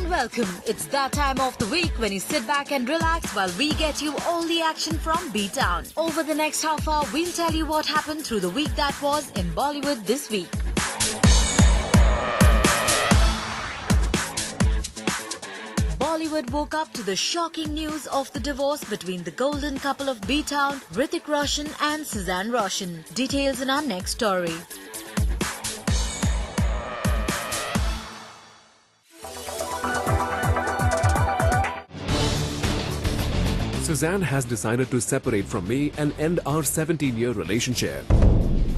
And welcome. It's that time of the week when you sit back and relax while we get you all the action from B-Town. Over the next half hour, we'll tell you what happened through the week that was in Bollywood this week. Bollywood woke up to the shocking news of the divorce between the golden couple of B-Town, Hrithik Roshan and Suzanne Roshan. Details in our next story. Suzanne has decided to separate from me and end our 17-year relationship.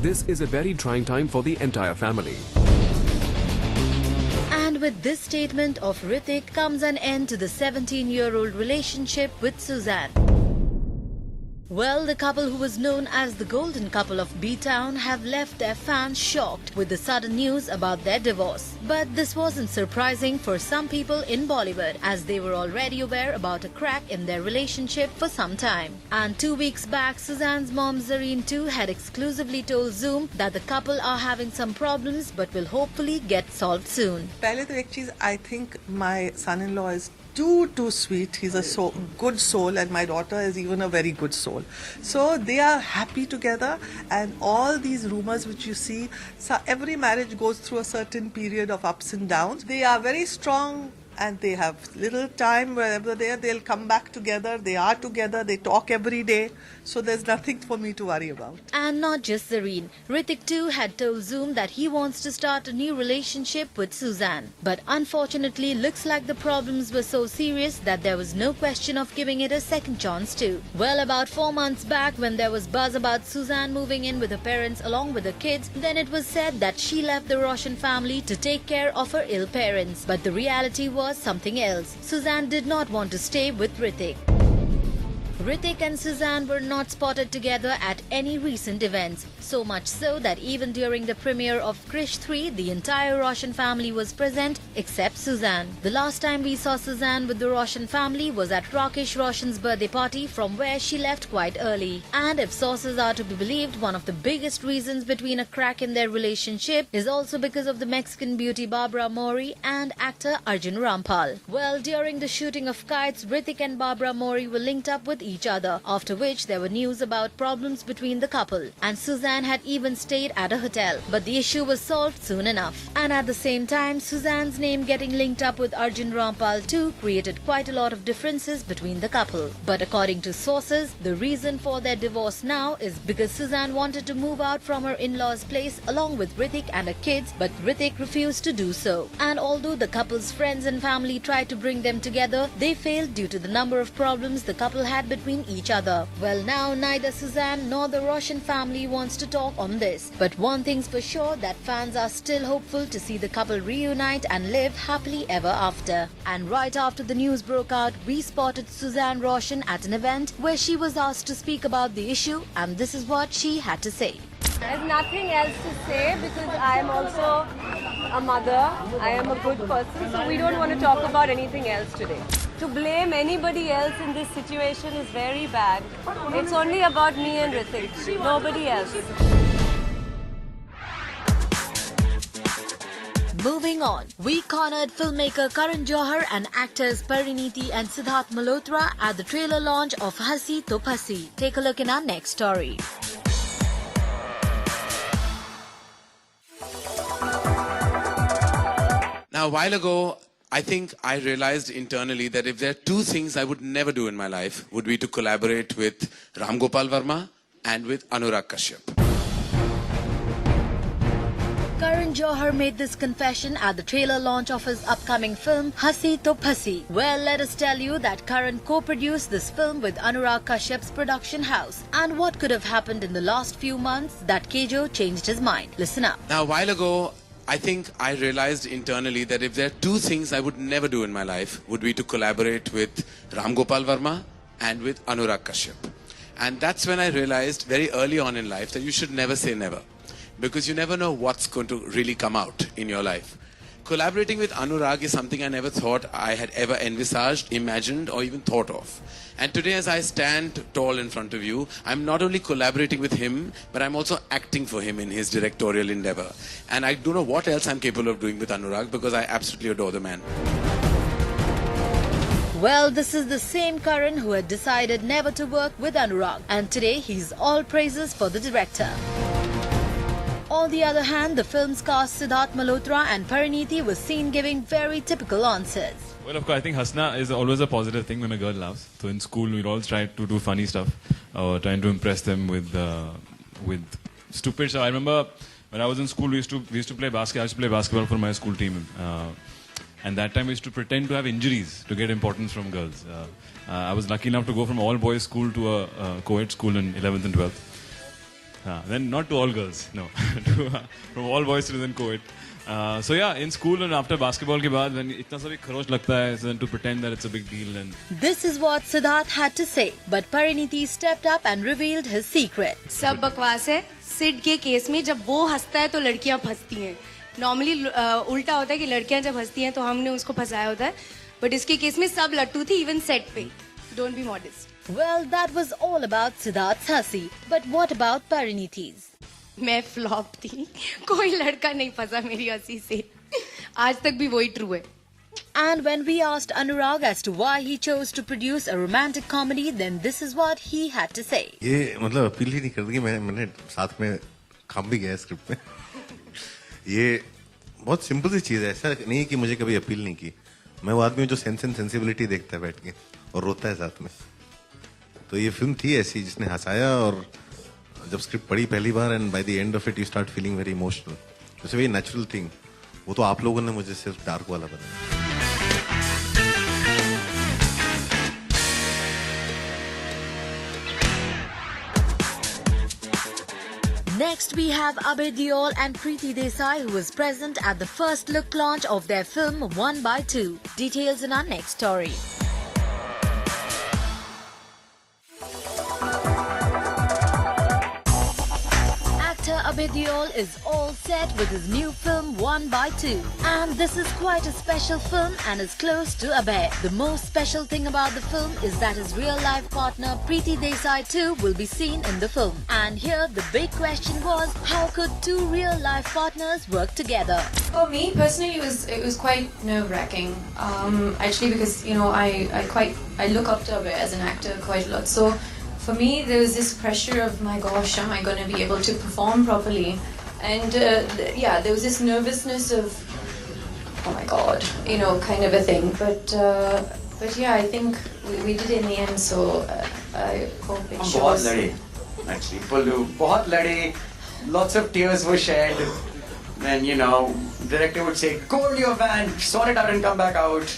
This is a very trying time for the entire family. And with this statement of Hrithik comes an end to the 17-year-old relationship with Suzanne. Well, the couple who was known as the golden couple of B-Town have left their fans shocked with the sudden news about their divorce. But this wasn't surprising for some people in Bollywood, as they were already aware about a crack in their relationship for some time. And 2 weeks back, Suzanne's mom Zareen too had exclusively told Zoom that the couple are having some problems but will hopefully get solved soon. पहले तो एक चीज, I think my son-in-law is too sweet. He's a good soul, and my daughter is even a very good soul. So they are happy together, and all these rumors which you see, so every marriage goes through a certain period of ups and downs. They are very strong, and they have little time wherever they are, they'll come back together. They are together, they talk every day. So there's nothing for me to worry about. And not just Zareen. Hrithik too had told Zoom that he wants to start a new relationship with Suzanne. But unfortunately, looks like the problems were so serious that there was no question of giving it a second chance too. Well, about 4 months back, when there was buzz about Suzanne moving in with her parents along with her kids, then it was said that she left the Roshan family to take care of her ill parents. But the reality was something else. Suzanne did not want to stay with Hrithik. Hrithik and Suzanne were not spotted together at any recent events. So much so that even during the premiere of Krish 3, the entire Roshan family was present except Suzanne. The last time we saw Suzanne with the Roshan family was at Rakesh Roshan's birthday party, from where she left quite early. And if sources are to be believed, one of the biggest reasons between a crack in their relationship is also because of the Mexican beauty Barbara Mori and actor Arjun Rampal. Well, during the shooting of Kites, Hrithik and Barbara Mori were linked up with each other, after which there were news about problems between the couple, and Suzanne had even stayed at a hotel. But the issue was solved soon enough. And at the same time, Suzanne's name getting linked up with Arjun Rampal too created quite a lot of differences between the couple. But according to sources, the reason for their divorce now is because Suzanne wanted to move out from her in-laws' place along with Hrithik and her kids, but Hrithik refused to do so. And although the couple's friends and family tried to bring them together, they failed due to the number of problems the couple had between each other. Well, now neither Suzanne nor the Roshan family wants to talk on this. But one thing's for sure, that fans are still hopeful to see the couple reunite and live happily ever after. And right after the news broke out, we spotted Suzanne Roshan at an event where she was asked to speak about the issue, and this is what she had to say. There's nothing else to say because I am also a mother, I am a good person, so we don't want to talk about anything else today. To blame anybody else in this situation is very bad. It's only about me and Hrithik, nobody else. Moving on, we cornered filmmaker Karan Johar and actors Parineeti and Siddharth Malhotra at the trailer launch of Hasi to Phasi. Take a look in our next story. Now, a while ago, I think I realized internally that if there are two things I would never do in my life, would be to collaborate with Ram Gopal Verma and with Anurag Kashyap. Karan Johar made this confession at the trailer launch of his upcoming film Hasi to Phasi. Well, let us tell you that Karan co-produced this film with Anurag Kashyap's production house. And what could have happened in the last few months that Kejo changed his mind? Listen up. Now, a while ago, I think I realized internally that if there are two things I would never do in my life, would be to collaborate with Ram Gopal Verma and with Anurag Kashyap. And that's when I realized very early on in life that you should never say never, because you never know what's going to really come out in your life. Collaborating with Anurag is something I never thought I had ever envisaged, imagined, or even thought of. And today, as I stand tall in front of you, I'm not only collaborating with him, but I'm also acting for him in his directorial endeavor. And I don't know what else I'm capable of doing with Anurag, because I absolutely adore the man. Well, this is the same Karan who had decided never to work with Anurag, and today he's all praises for the director. On the other hand, the film's cast Siddharth Malhotra and Parineeti was seen giving very typical answers. Well, of course, I think Hasna is always a positive thing when a girl laughs. So in school, we'd always try to do funny stuff, trying to impress them with stupid stuff. I remember when I was in school, we used to play basketball. I used to play basketball for my school team, and that time we used to pretend to have injuries to get importance from girls. I was lucky enough to go from all boys school to a co-ed school in 11th and 12th. Then not to all girls, no, from all boys to then co-ed. So yeah, in school and after basketball के बाद when इतना सा भी खरोच लगता है, then to pretend that it's a big deal and. This is what Siddharth had to say, but Parineeti stepped up and revealed his secret. सब बकवास है. सिड के केस में जब वो हंसता है तो लड़कियां फंसती हैं. नॉर्मली उल्टा होता है कि लड़कियां जब हंसती हैं तो हमने उसको फंसाया होता है. बट इसके केस में सब लट्टू थी, इवन सेट पे. Don't be modest. Well, that was all about Siddharth's hasi. But what about Parineeti's? मैं फ्लॉप थी. कोई लड़का नहीं फंसा मेरी हंसी से. आज तक भी वही ट्रू है. And when we asked Anurag as to why he chose to produce a romantic comedy, then this is what he had to say. ये मतलब अपील ही नहीं करती कि मैंने साथ में काम भी किया है स्क्रिप्ट में. ये बहुत सिंपल सी चीज़ है. ऐसा नहीं कि मुझे कभी अपील नहीं की. मैं वो आदमी हूँ जो सेंस एंड सेंसिबिलिटी देखता है बैठ के और रोता है साथ में. तो ये फिल्म थी ऐसी जिसने हंसाया, और जब स्क्रिप्ट पढ़ी पहली बार and by the end of it you start feeling very emotional. It's a very natural thing. वो तो आप लोगों ने मुझे सिर्फ डार्क वाला बनाया. Next, we have Abhay Deol and Preeti Desai, who was present at the first look launch of their film 1/2. Details in our next story. Abhay Deol is all set with his new film 1/2, and this is quite a special film and is close to Abhay. The most special thing about the film is that his real-life partner Preeti Desai too will be seen in the film. And here the big question was, how could two real-life partners work together? For me personally, it was quite nerve-wracking. Actually, because I look up to Abhay as an actor quite a lot. So for me, there was this pressure of, my gosh, am I going to be able to perform properly? And there was this nervousness of, oh my God, kind of a thing. But yeah, I think we did it in the end. So I hope it shows. बहुत लड़े, actually, Pullu. बहुत लड़े. Lots of tears were shed. Then director would say, "Go to your van, sort it out, and come back out."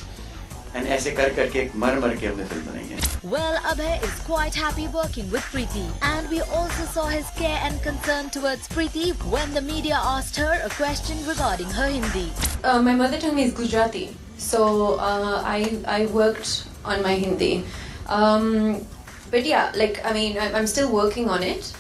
And ऐसे करके एक मर के हमने फिल्म बनाई है. Well, Abhay is quite happy working with Preeti, and we also saw his care and concern towards Preeti when the media asked her a question regarding her Hindi. My mother tongue is Gujarati, so I worked on my Hindi. But yeah, I'm still working on it.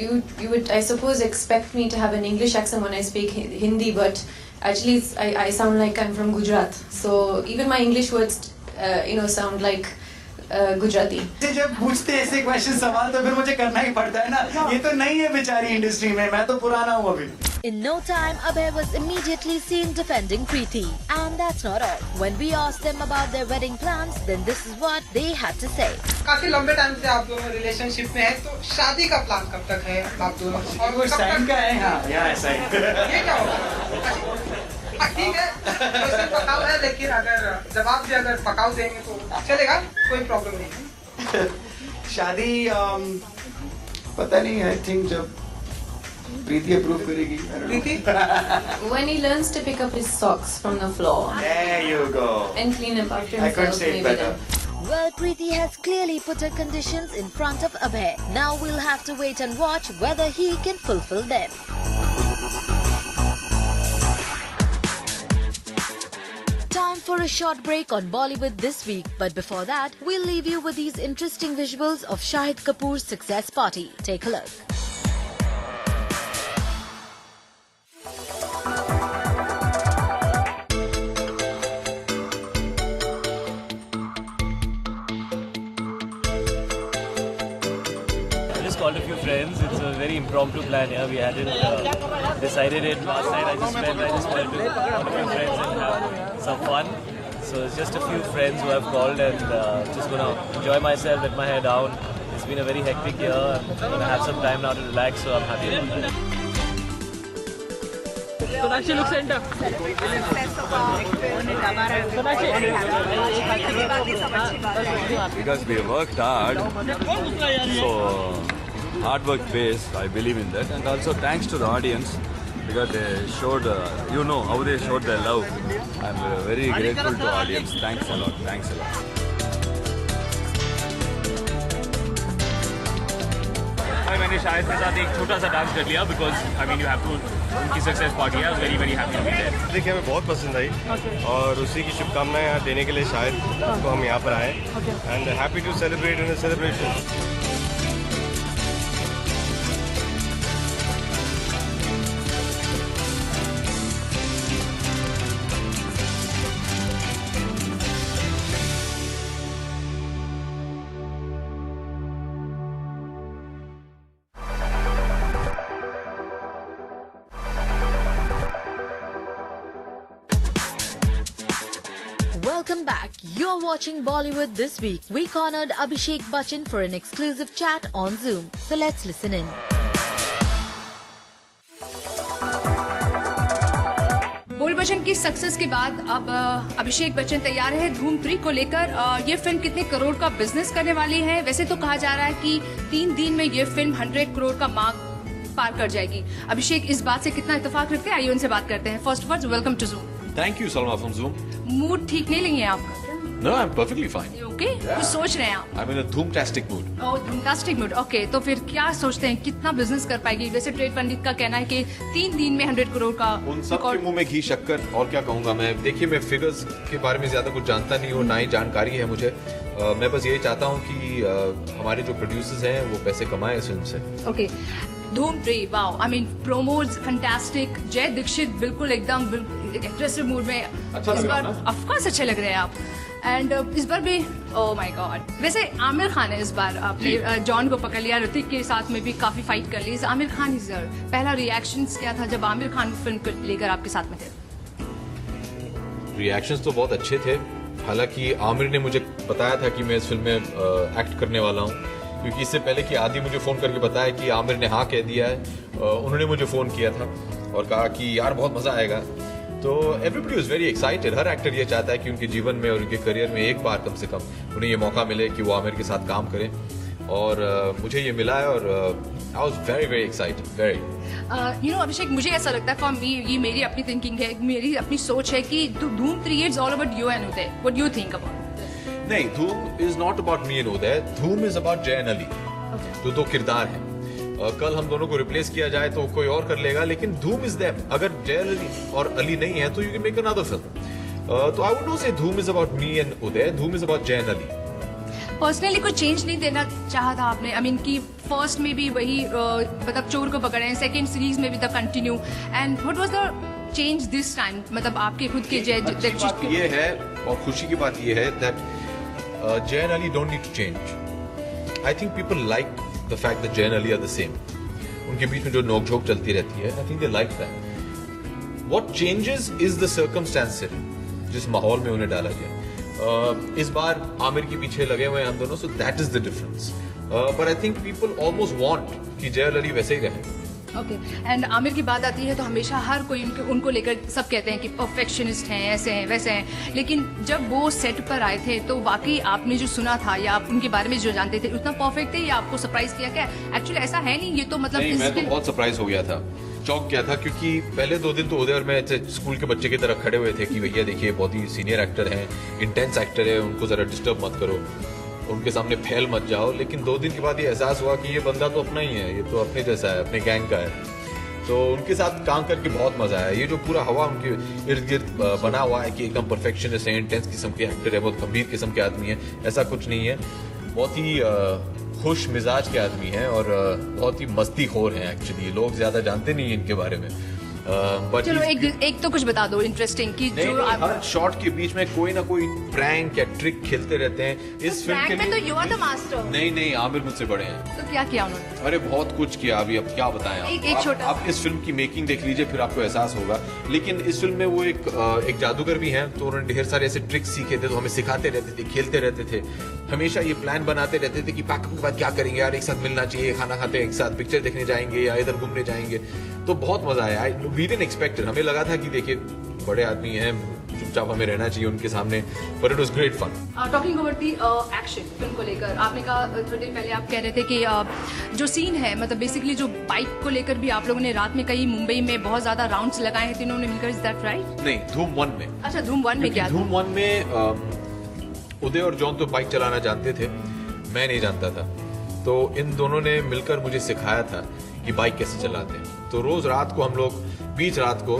You would, I suppose, expect me to have an English accent when I speak Hindi, but actually I sound like I'm from Gujarat. So even my English words, sound like Gujarati. जब पूछते ऐसे question सवाल तो फिर मुझे करना ही पड़ता है ना. ये तो नहीं है बेचारी इंडस्ट्री में. मैं तो पुराना हूँ अभी. In no time, Abhay was immediately seen defending Preeti. And that's not all. When we asked them about their wedding plans, then this is what they had to say. काफी लंबे टाइम से आप दोनों रिलेशनशिप में हैं, तो शादी का प्लान कब तक है आप दोनों? और वो साइन का है. हाँ, ऐसा ही. ये क्या होगा? ठीक है, क्वेश्चन पकाऊ है, लेकिन अगर जवाब भी अगर पकाऊ देंगे तो चलेगा, कोई प्रॉब्लम नहीं है. शादी पता नहीं. आई थिंक जब प्रीति अप्रूव करेगी. प्रीति? When he learns to pick up his socks from the floor. There you go. And clean up after himself. I couldn't say it better. Well, Preeti has clearly put her conditions in front of Abhay. Now we'll have to wait and watch whether he can fulfill them. Time for a short break on Bollywood this week, but before that, we'll leave you with these interesting visuals of Shahid Kapoor's success party. Take a look. Called a few friends. It's a very impromptu plan here. We hadn't decided it last night. I just wanted to one of my friends and have some fun. So it's just a few friends who have called and just gonna enjoy myself, let my hair down. It's been a very hectic year. I'm gonna have some time now to relax, so I'm happy about it. Sonakshi, look center. Because we worked hard, so hard work pays, I believe in that. And also thanks to the audience, because they showed, how they showed their love. I'm very grateful to the audience. Thanks a lot. Thanks a lot. मैंने शायद के साथ एक छोटा सा dance कर लिया because I mean you have to उनकी सक्सेस पार्टी है very very happy to be there. देखिए हमें बहुत पसंद आई और उसी की शुभकामनाएं यहाँ देने के लिए शायद तो हम यहाँ पर आए and happy to celebrate in the celebration. Welcome back. You're watching Bollywood This Week. We cornered Abhishek Bachchan for an exclusive chat on Zoom. So let's listen in. बोल बच्चन की सक्सेस के बाद अब अभिषेक बच्चन तैयार है धूम 3 को लेकर। ये फिल्म कितने करोड़ का बिजनेस करने वाली है? वैसे तो कहा जा रहा है कि 3 दिन में ये फिल्म 100 करोड़ का मार्क पार कर जाएगी। अभिषेक इस बात से कितना इत्तेफाक रखते हैं, आइए उनसे बात करते हैं। First of all welcome to Zoom। Thank you, Salma from Zoom. Mood ठीक नहीं लगी है आपका? No, I'm perfectly fine. Okay, कुछ सोच रहे हैं आप? I'm in a धूमtastic mood. ओह, धूमtastic mood. ओके, तो फिर क्या सोचते हैं कितना बिजनेस कर पाएगी? वैसे ट्रेड पंडित का कहना है कि 3 दिन में 100 करोड़ का। उन सब के मुंह में घी शक्कर और क्या कहूँगा मैं। देखिए मैं फिगर्स के बारे में ज्यादा कुछ जानता नहीं हूँ, ना ही जानकारी है मुझे। मैं बस यही चाहता हूँ कि हमारे जो प्रोड्यूसर्स हैं वो पैसे कमाएं इस फिल्म से। ओके, धूम 3, wow, I mean promos fantastic. जय दीक्षित बिल्कुल एकदम एग्रेसिव मूड में इस बार ऑफ कोर्स अच्छे लग रहे हैं आप। एंड इस बार भी ओह माय गॉड। वैसे आमिर खान है इस बार, आपने जॉन को पकड़ लिया, ऋतिक के साथ में भी काफी फाइट कर ली। आमिर खान इज पहला रिएक्शंस क्या था जब आमिर खान फिल्म को लेकर आपके साथ में थे? रिएक्शंस तो बहुत अच्छे थे। हालांकि आमिर ने मुझे बताया था कि मैं इस फिल्म में एक्ट करने वाला हूँ, क्योंकि इससे पहले कि आदि मुझे फ़ोन करके बताया कि आमिर ने हाँ कह दिया है। उन्होंने मुझे फ़ोन किया था और कहा कि यार बहुत मज़ा आएगा। तो everybody was very excited. Her actor ये चाहता है कि उनके जीवन में और उनके करियर में एक बार कम से कम उन्हें ये मौका मिले कि वो आमिर के साथ काम करें, और मुझे ये मिला है और I was very very excited, very. Abhishek, मुझे ऐसा लगता है, फॉर मी, ये मेरी अपनी थिंकिंग है, मेरी अपनी सोच है कि Dhoom 3 is all about you and Uday. What do you think about? नहीं, Dhoom is not about me and Uday. Dhoom is about Jai and Ali, जो 2 किरदार हैं। कल हम दोनों को रिप्लेस किया जाए तो कोई और कर लेगा, लेकिन धूम इज देम। अगर जय अली और अली नहीं है तो you can make another film. तो आई वुड नॉट से धूम is about me and Uday, Dhoom is about Jai and Ali. Personally कोई चेंज नहीं देना चाहा था आपने? आई मीन कि फर्स्ट में भी वही मतलब चोर को पकड़े हैं, सेकंड सीरीज में भी the continue, and what was the change this time? मतलब आपके खुद के जय बात ये है और खुशी की बात ये है that Jai and Ali don't need to change. I think people like the fact that Jai and Ali are the same. उनके बीच में जो नोकझोंक चलती रहती है, I think they like that. What changes is the circumstances जिस माहौल में उन्हें डाला गया। इस बार आमिर के पीछे लगे हुए हैं हम दोनों, so that is the difference. But I think people almost want कि जय अली वैसे ही रहे। ओके, एंड आमिर की बात आती है तो हमेशा हर कोई उनको लेकर सब कहते हैं कि परफेक्शनिस्ट हैं, ऐसे हैं वैसे हैं, लेकिन जब वो सेट पर आए थे तो वाकई आपने जो सुना था या आप उनके बारे में जो जानते थे उतना परफेक्ट थे या आपको सरप्राइज किया? क्या एक्चुअली ऐसा है नहीं, ये तो मतलब नहीं, मैं तो बहुत सरप्राइज हो गया था, चौंक गया था, क्योंकि पहले 2 दिन तो उदय और मैं स्कूल के बच्चे की तरह खड़े हुए थे कि भैया देखिए बहुत ही सीनियर एक्टर हैं, इंटेंस एक्टर है, उनको जरा डिस्टर्ब मत करो, उनके सामने फैल मत जाओ। लेकिन 2 दिन के बाद ये एहसास हुआ कि ये बंदा तो अपना ही है, ये तो अपने जैसा है, अपने गैंग का है। तो उनके साथ काम करके बहुत मजा आया। ये जो पूरा हवा उनके इर्द गिर्द बना हुआ है कि एकदम परफेक्शनिस्ट है, इंटेंस किस्म के एक्टर है, बहुत गंभीर किस्म के आदमी है, ऐसा कुछ नहीं है। बहुत ही खुश मिजाज के आदमी हैं और बहुत ही मस्तीखोर हैं। एक्चुअली लोग ज्यादा जानते नहीं हैं इनके बारे में। चलो एक तो कुछ बता दो इंटरेस्टिंग कि जो हर शॉट के बीच में कोई ना कोई प्रैंक या ट्रिक खेलते रहते हैं। इस फिल्म के लिए तो यू आर द मास्टर। नहीं, आमिर मुझसे बड़े हैं। तो क्या किया उन्होंने? अरे बहुत कुछ किया अभी, अब क्या बताएं एक छोटा आप इस फिल्म की मेकिंग देख लीजिए, फिर आपको एहसास होगा। लेकिन इस फिल्म में वो एक जादूगर भी हैं, तो उन्होंने ढेर सारे ऐसे ट्रिक्स सीखे थे, तो हमें सिखाते रहते थे, खेलते रहते थे, हमेशा ये प्लान बनाते रहते थे कि पैकअप के बाद क्या करेंगे यार, एक साथ मिलना चाहिए, खाना खाते एक साथ, पिक्चर देखने जाएंगे या इधर घूमने जाएंगे। तो बहुत मजा आया। We didn't expect it. हमें लगा था कि देखिए बड़े आदमी हैं, चुपचाप हमें रहना चाहिए उनके सामने, but it was great fun. Talking about the action film को लेकर, आपने कहा थोड़ी देर पहले आप कह रहे थे कि जो सीन है, मतलब बेसिकली जो बाइक को लेकर भी आप लोगों ने रात में कई मुंबई में बहुत ज्यादा राउंड्स लगाए हैं तीनों ने मिलकर, इज दैट राइट? नहीं, धूम 1 में। अच्छा, धूम 1 में क्या? धूम 1 में उदय और जॉन तो बाइक चलाना जानते थे, मैं नहीं जानता था, तो इन दोनों ने मिलकर मुझे सिखाया था कि बाइक कैसे चलाते हैं। तो रोज रात को हम लोग बीच रात को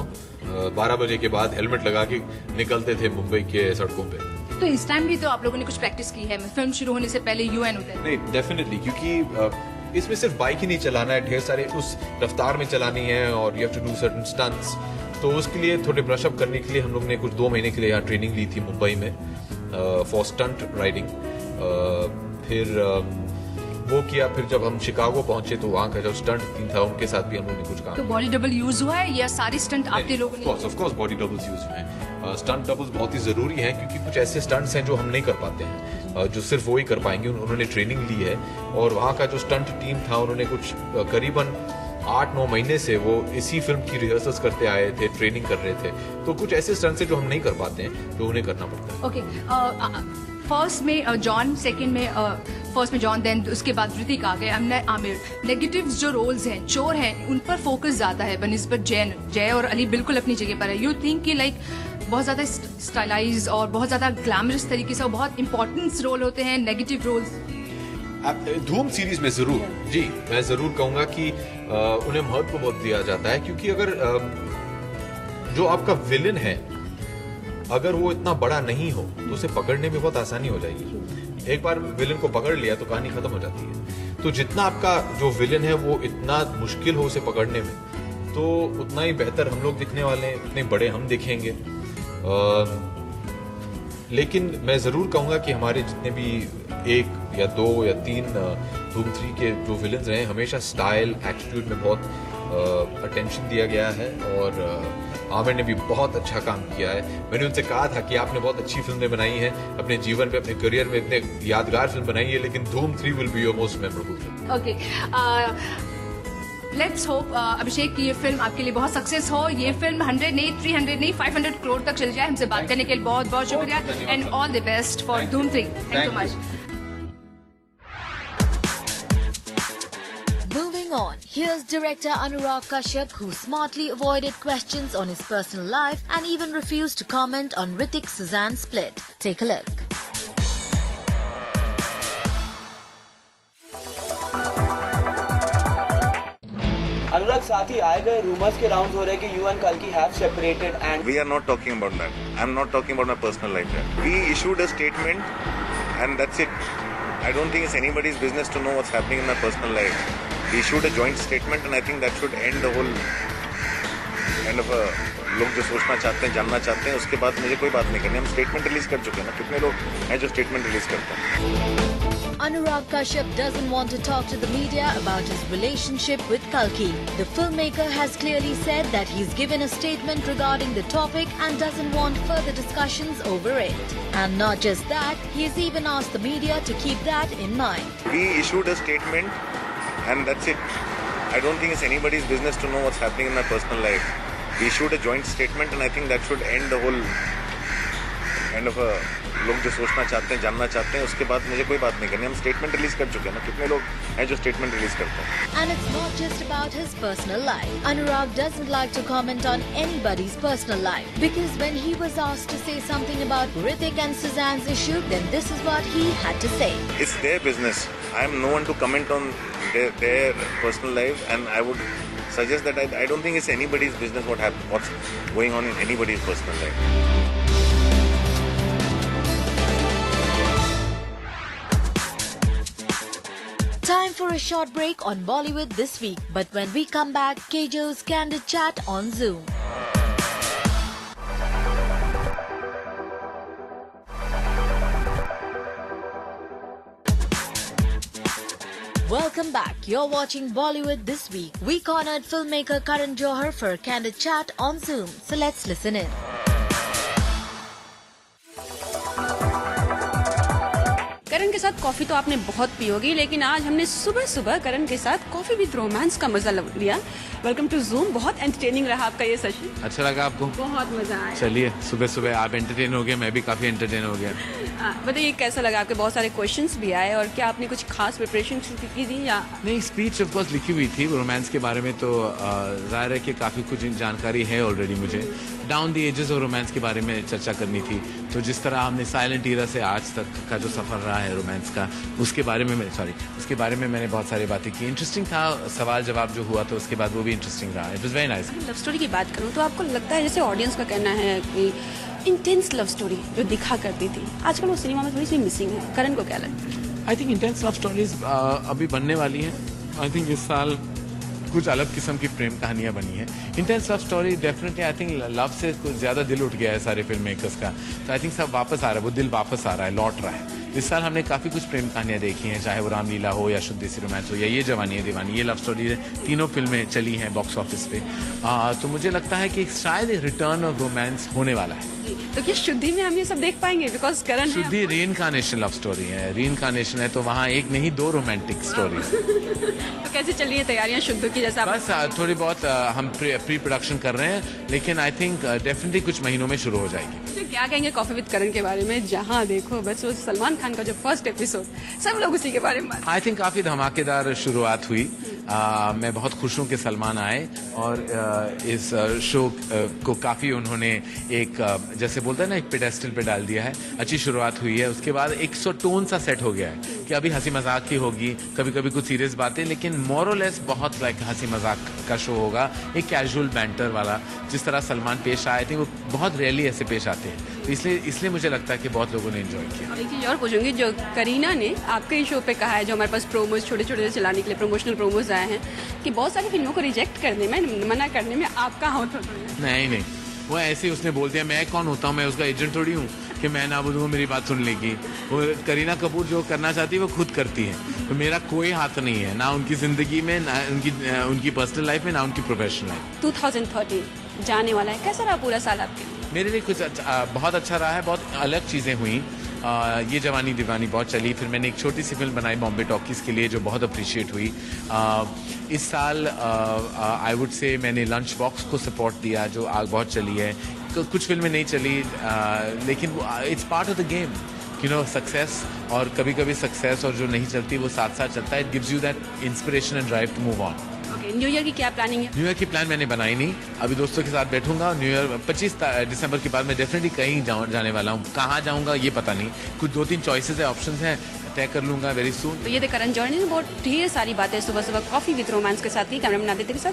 12 बजे के बाद हेलमेट लगा के निकलते थे मुंबई के सड़कों पे। तो इस टाइम भी तो आप लोगों ने कुछ प्रैक्टिस की है फिल्म शुरू होने से पहले, यू एंड उदय? नहीं, डेफिनेटली, क्योंकि इसमें सिर्फ बाइक ही नहीं चलाना है, ढेर सारे उस रफ्तार में चलानी है और you have to do certain stunts. तो उसके लिए थोड़े ब्रशअप करने के लिए हम लोग ने कुछ 2 महीने के लिए यहाँ ट्रेनिंग ली थी मुंबई में फॉर स्टंट राइडिंग। फिर वो किया, फिर जब हम शिकागो पहुंचे तो वहाँ का जो स्टंट टीम था उनके साथ भी हम लोगों ने कुछ काम। तो बॉडी डबल यूज हुआ है या सारे स्टंट आपके लोगों ने? Of course body doubles use हुए हैं। स्टंट डबल्स बहुत ही जरूरी हैं, क्योंकि कुछ ऐसे स्टंट्स हैं जो हम नहीं कर पाते हैं, जो सिर्फ वो ही कर पाएंगे। उन्होंने ट्रेनिंग ली है और वहाँ का जो स्टंट टीम था उन्होंने कुछ करीबन 8-9 महीने से वो इसी फिल्म की रिहर्सल्स करते आए थे, ट्रेनिंग कर रहे थे। तो कुछ ऐसे स्टंट्स हैं जो हम नहीं कर पाते हैं, जो उन्हें करना पड़ता है। ओके, फर्स्ट में जॉन, सेकंड में फर्स्ट में जॉन, देन उसके बाद ऋतिक आ गए, आमिर। नेगेटिव्स जो रोल्स हैं, चोर हैं, उन पर फोकस ज्यादा है बनिस्बत जय और अली बिल्कुल अपनी जगह पर है। यू थिंक कि लाइक बहुत ज्यादा स्टाइलाइज और बहुत ज्यादा ग्लैमरस तरीके से, बहुत इंपॉर्टेंट रोल होते हैं नेगेटिव रोल्स? धूम सीरीज में जरूर, जी मैं जरूर कहूंगा कि उन्हें महत्व बहुत दिया जाता है, क्योंकि अगर जो आपका विलन है अगर वो इतना बड़ा नहीं हो तो उसे पकड़ने में बहुत आसानी हो जाएगी। एक बार विलन को पकड़ लिया तो कहानी खत्म हो जाती है। तो जितना आपका जो विलन है वो इतना मुश्किल हो उसे पकड़ने में, तो उतना ही बेहतर हम लोग दिखने वाले हैं, उतने बड़े हम दिखेंगे। लेकिन मैं जरूर कहूंगा कि हमारे जितने भी 1 या 2 या 3 धूम 3 के जो विलन्स रहे, हमेशा स्टाइल एटीट्यूड में बहुत अटेंशन दिया गया है और आमिर ने भी बहुत अच्छा काम किया है। मैंने उनसे कहा था कि आपने बहुत अच्छी फिल्में बनाई हैं अपने जीवन में, अपने करियर में इतने यादगार फिल्म बनाई है, लेकिन Dhoom 3 will be your most memorable film. Okay, let's hope Abhishek की ये फिल्म आपके लिए बहुत सक्सेस हो। ये फिल्म 100 नहीं, 300 नहीं, 500 करोड़ तक चल जाए। हमसे बात करने के लिए बहुत बहुत शुक्रिया and all the best for धूम 3। Thank you so much. Moving on, here's director Anurag Kashyap, who smartly avoided questions on his personal life and even refused to comment on Hrithik-Suzanne split. Take a look. अनुराग, साथ ही आए गए rumours के rounds हो रहे हैं कि you and Kalki have separated and we are not talking about that. I'm not talking about my personal life here. We issued a statement and that's it. I don't think it's anybody's business to know what's happening in my personal life. We issued a joint statement and I think that should end the whole kind of लोग जो सोचना चाहते हैं, जानना चाहते हैं, उसके बाद मुझे कोई बात नहीं करनी। हम स्टेटमेंट रिलीज कर चुके हैं ना, कितने लोग हैं जो स्टेटमेंट रिलीज करते हैं। Anurag Kashyap doesn't want to talk to the media about his relationship with Kalki. The filmmaker has clearly said that he's given a statement regarding the topic and doesn't want further discussions over it. And not just that, he's even asked the media to keep that in mind. We issued a statement and that's it. I don't think it's anybody's business to know what's happening in my personal life. We issued a joint statement and I think that should end the whole kind of लोग जो सोचना चाहते हैं, जानना चाहते हैं, उसके बाद मुझे कोई बात नहीं करनी। हम स्टेटमेंट रिलीज कर चुके हैं ना, कितने लोग हैं जो स्टेटमेंट रिलीज करते हैं। And it's not just about his personal life. Anurag doesn't like to comment on anybody's personal life because when he was asked to say something about Hrithik and Suzanne's issue, then this is what he had to say. It's their business. I am no one to comment on their personal life, and I would suggest that I don't think it's anybody's business what's going on in anybody's personal life. Time for a short break on Bollywood this week, but when we come back, Kejo's Candid Chat on Zoom. Welcome back. You're watching Bollywood This Week. We cornered filmmaker Karan Johar for a candid chat on Zoom. So let's listen in. करण के साथ coffee तो आपने बहुत P होगी, लेकिन आज हमने सुबह सुबह करण के साथ कॉफी विद रोमांस का मजा लिया। Welcome to Zoom. बहुत एंटरटेनिंग रहा आपका ये सेशन। अच्छा लगा आपको? बहुत मजा आया। चलिए, सुबह सुबह आप एंटरटेन हो गए, मैं भी काफी एंटरटेन हो गया। बताइए कैसा लगा? आपके बहुत सारे क्वेश्चंस भी आए, और क्या आपने कुछ खास प्रिपरेशन की थी या नहीं? स्पीच ऑफ कोर्स लिखी हुई थी रोमांस के बारे में, तो जाहिर है कि काफ़ी कुछ जानकारी है ऑलरेडी। मुझे down the ages of romance के बारे में चर्चा करनी थी, तो जिस तरह हमने साइलेंट ईरा से आज तक का जो सफ़र रहा है रोमांस का, उसके बारे में मैंने बहुत सारी बातें की। इंटरेस्टिंग था, सवाल जवाब जो हुआ तो उसके बाद वो भी इंटरेस्टिंग रहा। It was very nice. Love story की बात करूँ तो आपको लगता है, जैसे ऑडियंस का कहना है कि इंटेंस लव स्टोरी जो दिखा करती थी आजकल वो सिनेमा में थोड़ी सी मिसिंग है, करण को क्या लगता है? I think intense love stories अभी बनने वाली हैं। आई थिंक इस साल कुछ अलग किस्म की प्रेम कहानियां बनी हैं। Intense love story definitely I think love से कुछ ज़्यादा दिल उठ गया है सारे फिल्म मेकर्स का, तो आई थिंक सब वापस आ रहा है, वो दिल वापस आ रहा है, लौट रहा है। इस साल हमने काफ़ी कुछ प्रेम कहानियां देखी हैं, चाहे वो रामलीला हो या शुद्ध देसी रोमांस हो या ये जवानी है दीवानी। ये लव स्टोरी तीनों फिल्में चली हैं बॉक्स ऑफिस पे, तो मुझे लगता है कि शायद रिटर्न ऑफ रोमांस होने वाला है। तो क्या शुद्धि में हम ये सब देख पाएंगे? बिकॉज करण शुद्धि रीइनकार्नेशन लव स्टोरी है, रीइनकार्नेशन है, तो वहाँ एक नहीं दो रोमांटिक स्टोरी। तो कैसे चल रही है तैयारियां शुद्ध की? जैसा बस थोड़ी बहुत हम प्री प्रोडक्शन कर रहे हैं, लेकिन आई थिंक डेफिनेटली कुछ महीनों में शुरू हो जाएगी। तो क्या कहेंगे कॉफी विद करण के बारे में? जहाँ देखो बस वो सलमान खान का जो फर्स्ट एपिसोड, सब लोग उसी के बारे में। आई थिंक काफ़ी धमाकेदार शुरुआत हुई। मैं बहुत खुश हूँ कि सलमान आए और इस शो को काफ़ी उन्होंने एक जैसे बोलते हैं ना, एक पेडेस्टल पे डाल दिया है। अच्छी शुरुआत हुई है, उसके बाद एक टोन सा सेट हो गया है कि अभी हंसी मजाक की होगी, कभी कभी कुछ सीरियस बातें, लेकिन मोरलेस बहुत लाइक हंसी मजाक का शो होगा, एक कैजुअल बैंटर वाला। जिस तरह सलमान पेश आए थे वो बहुत रेयरली ऐसे पेश आते हैं, तो इसलिए मुझे लगता है कि बहुत लोगों ने एंजॉय किया। एक चीज़ और पूछूंगी, जो करीना ने आपके शो पे कहा है, जो हमारे पास प्रोमोज छोटे छोटे चलाने के लिए प्रमोशनल प्रोमोज आए हैं, कि बहुत सारी फिल्मों को रिजेक्ट करने में, मना करने में आपका हाथ होता है। नहीं, वो ऐसे ही उसने बोल दिया। मैं कौन होता हूँ? मैं उसका एजेंट थोड़ी हूँ कि मैं ना बोलूँ मेरी बात सुन लेगी। वो करीना कपूर जो करना चाहती है वो खुद करती है, तो मेरा कोई हाथ नहीं है, ना उनकी ज़िंदगी में, ना उनकी पर्सनल लाइफ में, ना उनकी प्रोफेशनल लाइफ। 2013 जाने वाला है, कैसा रहा पूरा साल आपके? मेरे लिए कुछ बहुत अच्छा रहा है, बहुत अलग चीज़ें हुई। ये जवानी दीवानी बहुत चली, फिर मैंने एक छोटी सी फिल्म बनाई बॉम्बे टॉकीज़ के लिए जो बहुत अप्रिशिएट हुई। इस साल आई वुड से मैंने लंच बॉक्स को सपोर्ट दिया जो आग बहुत चली है। कुछ फिल्में नहीं चली, लेकिन it's part of the game, you know, success. और कभी कभी सक्सेस और जो नहीं चलती वो साथ साथ चलता है। It gives you that inspiration and drive to move on. New year की क्या प्लानिंग है? न्यू ईयर की प्लान मैंने बनाई नहीं, अभी दोस्तों के साथ बैठूंगा। न्यू ईयर 25 दिसंबर के बाद मैं डेफिनेटली कहीं जाने वाला हूँ। कहाँ जाऊँगा ये पता नहीं, कुछ 2-3 चॉइसेस है, ऑप्शंस हैं, तय कर लूंगा वेरी सून। तो ये थे करण जौहर ने बहुत ढेर सारी बातें सुबह सुबह कॉफी विद रोमांस के साथ की। कैमरामैन आदित्य के साथ